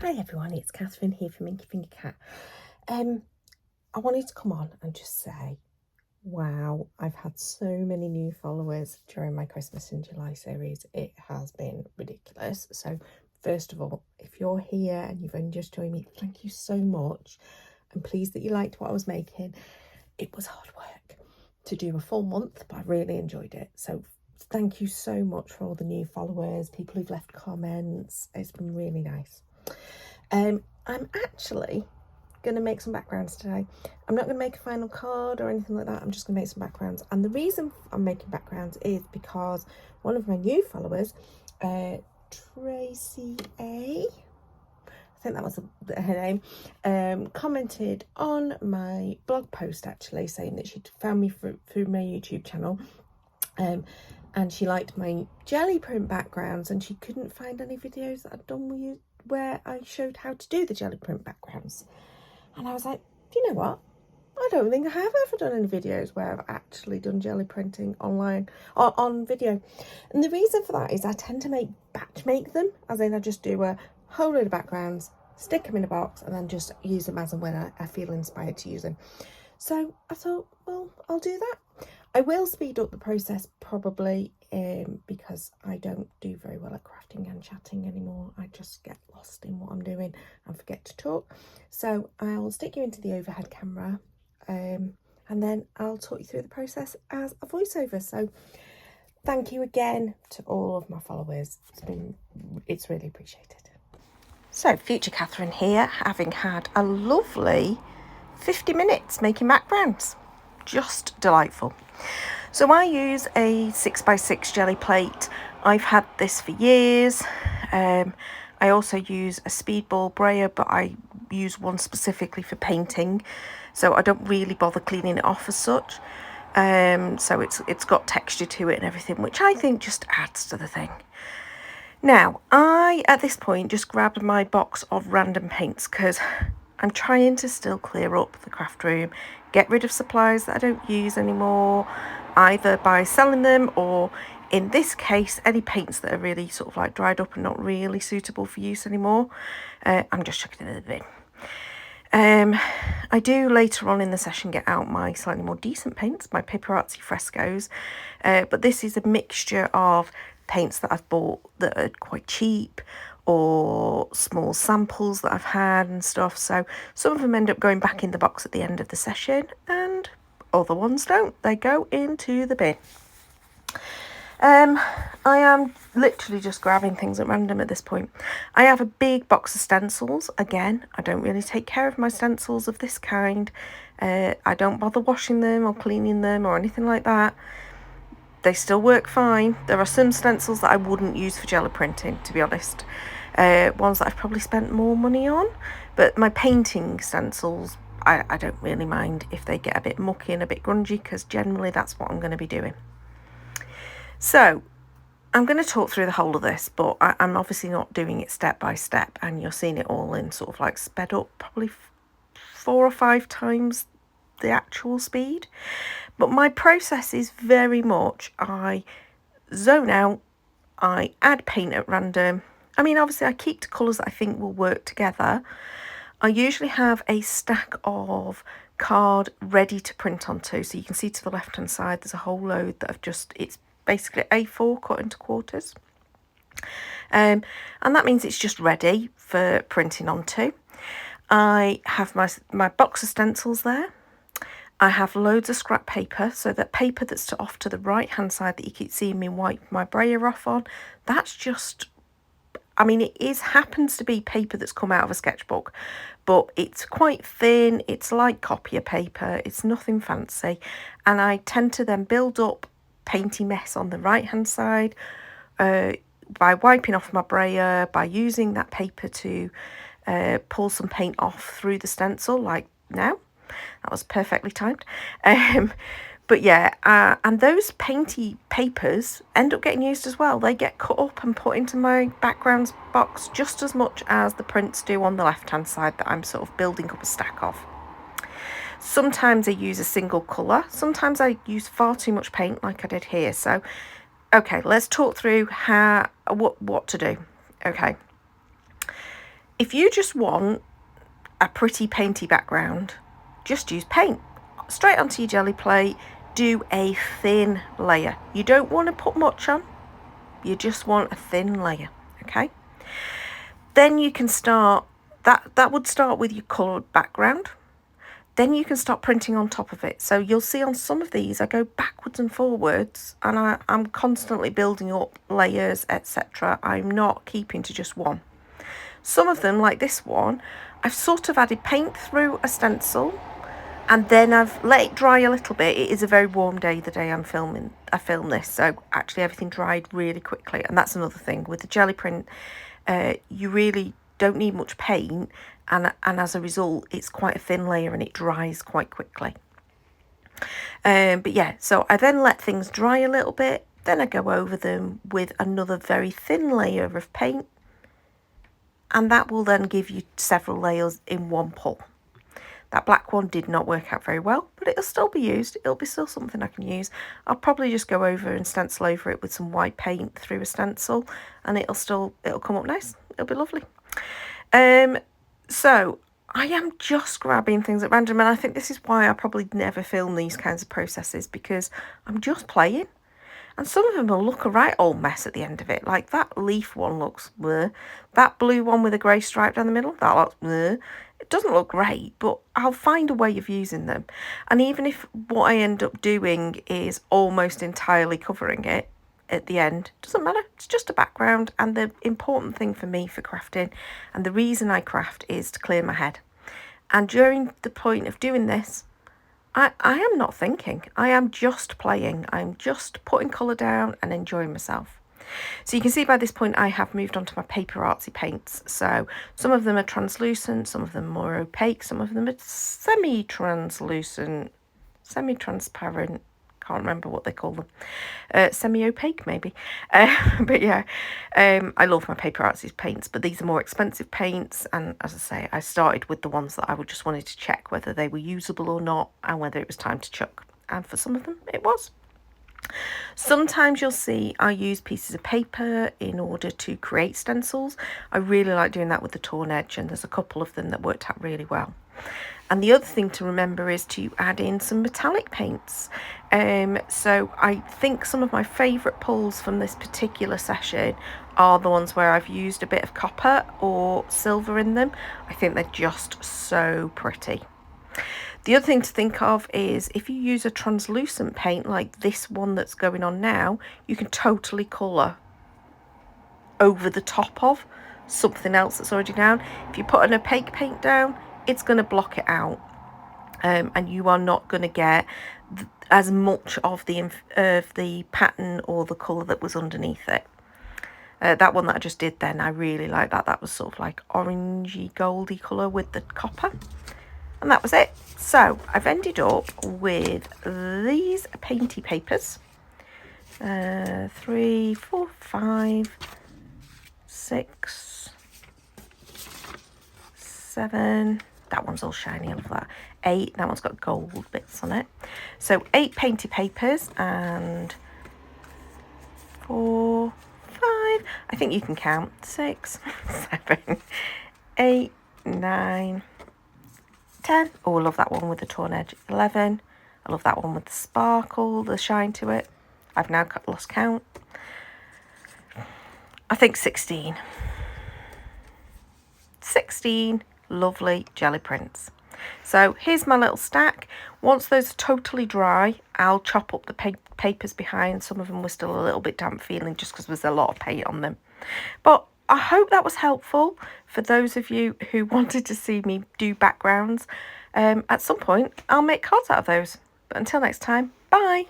Hi everyone, it's Catherine here from Inky Finger Cat. I wanted to come on and just say, wow, I've had so many new followers during my Christmas in July series. It has been ridiculous. So first of all, if you're here and you've only just joined me, thank you so much. I'm pleased that you liked what I was making. It was hard work to do a full month, but I really enjoyed it. So thank you so much for all the new followers, people who've left comments. It's been really nice. I'm actually going to make some backgrounds today. I'm not going to make a final card or anything like that. I'm just going to make some backgrounds. And the reason I'm making backgrounds is because one of my new followers, Tracy A, I think that was her name, commented on my blog post actually, saying that she'd found me through my YouTube channel. And she liked my jelly print backgrounds, and she couldn't find any videos that I'd done with you where I showed how to do the jelly print backgrounds. And I was like, do you know what? I don't think I have ever done any videos where I've actually done jelly printing online or on video. And the reason for that is I tend to batch make them, as in I just do a whole load of backgrounds, stick them in a box, and then just use them as and when I feel inspired to use them. So I thought, well, I'll do that. I will speed up the process probably because I don't do very well at crafting and chatting anymore. I just get lost in what I'm doing and forget to talk. So I'll stick you into the overhead camera and then I'll talk you through the process as a voiceover. So thank you again to all of my followers. It's really appreciated. So future Catherine here, having had a lovely 50 minutes making backgrounds. Just delightful. So I use a 6x6 jelly plate. I've had this for years. I also use a speedball brayer, but I use one specifically for painting, so I don't really bother cleaning it off as such. So it's got texture to it and everything, which I think just adds to the thing. Now, I, at this point, just grabbed my box of random paints because I'm trying to still clear up the craft room, get rid of supplies that I don't use anymore, either by selling them or, in this case, any paints that are really sort of like dried up and not really suitable for use anymore. I'm just chucking it in the bin. I do later on in the session get out my slightly more decent paints, my paparazzi frescoes, but this is a mixture of paints that I've bought that are quite cheap or small samples that I've had and stuff. So some of them end up going back in the box at the end of the session and other ones don't. They go into the bin. I am literally just grabbing things at random at this point. I have a big box of stencils. Again, I don't really take care of my stencils of this kind. I don't bother washing them or cleaning them or anything like that. They still work fine. There are some stencils that I wouldn't use for jelly printing, to be honest. Ones that I've probably spent more money on. But my painting stencils, I don't really mind if they get a bit mucky and a bit grungy, because generally that's what I'm going to be doing. So I'm going to talk through the whole of this, but I'm obviously not doing it step by step, and you're seeing it all in sort of like sped up, probably 4 or 5 times the actual speed. But my process is very much, I zone out, I add paint at random. I mean, obviously I keep the colours that I think will work together. I usually have a stack of card ready to print onto. So you can see to the left hand side, there's a whole load that I've it's basically A4 cut into quarters. And that means it's just ready for printing onto. I have my box of stencils there. I have loads of scrap paper, so that paper that's off to the right hand side that you keep seeing me wipe my brayer off on, that's just, I mean, happens to be paper that's come out of a sketchbook, but it's quite thin, it's like copier paper, it's nothing fancy, and I tend to then build up painty mess on the right hand side by wiping off my brayer, by using that paper to pull some paint off through the stencil, like now. That was perfectly timed. But yeah, and those painty papers end up getting used as well. They get cut up and put into my backgrounds box just as much as the prints do on the left hand side that I'm sort of building up a stack of. Sometimes I use a single colour. Sometimes I use far too much paint like I did here. So, okay, let's talk through what to do. Okay. If you just want a pretty painty background, just use paint. Straight onto your jelly plate, do a thin layer. You don't want to put much on, you just want a thin layer, okay? Then you can start, that would start with your coloured background. Then you can start printing on top of it. So you'll see on some of these, I go backwards and forwards, and I'm constantly building up layers, etc. I'm not keeping to just one. Some of them, like this one, I've sort of added paint through a stencil, and then I've let it dry a little bit. It is a very warm day, the day I film this, so actually everything dried really quickly. And that's another thing with the jelly print, you really don't need much paint, and as a result it's quite a thin layer and it dries quite quickly. But yeah, so I then let things dry a little bit, then I go over them with another very thin layer of paint, and that will then give you several layers in one pull. That black one did not work out very well, but it'll still be used. It'll be still something I can use. I'll probably just go over and stencil over it with some white paint through a stencil, and it'll come up nice. It'll be lovely. So I am just grabbing things at random, and I think this is why I probably never film these kinds of processes, because I'm just playing. And some of them will look a right old mess at the end of it. Like that leaf one looks bleh. That blue one with a grey stripe down the middle, that looks bleh. It doesn't look great, but I'll find a way of using them. And even if what I end up doing is almost entirely covering it at the end, doesn't matter. It's just a background. And the important thing for me for crafting, and the reason I craft, is to clear my head. And during the point of doing this, I am not thinking. I am just playing. I'm just putting colour down and enjoying myself. So you can see by this point I have moved on to my paper artsy paints. So some of them are translucent, some of them are more opaque, some of them are semi-translucent, semi-transparent. Can't remember what they call them. Semi-opaque maybe. But yeah, I love my paper artsy paints, but these are more expensive paints. And as I say, I started with the ones that I would just wanted to check whether they were usable or not, and whether it was time to chuck. And for some of them, it was. Sometimes you'll see I use pieces of paper in order to create stencils. I really like doing that with the torn edge, and there's a couple of them that worked out really well. And the other thing to remember is to add in some metallic paints. So I think some of my favourite pulls from this particular session are the ones where I've used a bit of copper or silver in them. I think they're just so pretty. The other thing to think of is if you use a translucent paint like this one that's going on now, you can totally colour over the top of something else that's already down. If you put an opaque paint down, it's going to block it out, and you are not going to get as much of the pattern or the colour that was underneath it. That one that I just did then, I really like that. That was sort of like orangey goldy colour with the copper. And that was it. So I've ended up with these painty papers. 3, 4, 5, 6, 7. That one's all shiny, I love that. 8, that one's got gold bits on it. So 8 painty papers and 4, 5. I think you can count. 6, 7, 8, 9, 10. Oh, I love that one with the torn edge. 11. I love that one with the sparkle, the shine to it. I've now lost count. I think 16. 16 lovely jelly prints. So here's my little stack. Once those are totally dry, I'll chop up the papers behind. Some of them were still a little bit damp feeling just because there's a lot of paint on them. But I hope that was helpful for those of you who wanted to see me do backgrounds. At some point, I'll make cards out of those. But until next time, bye.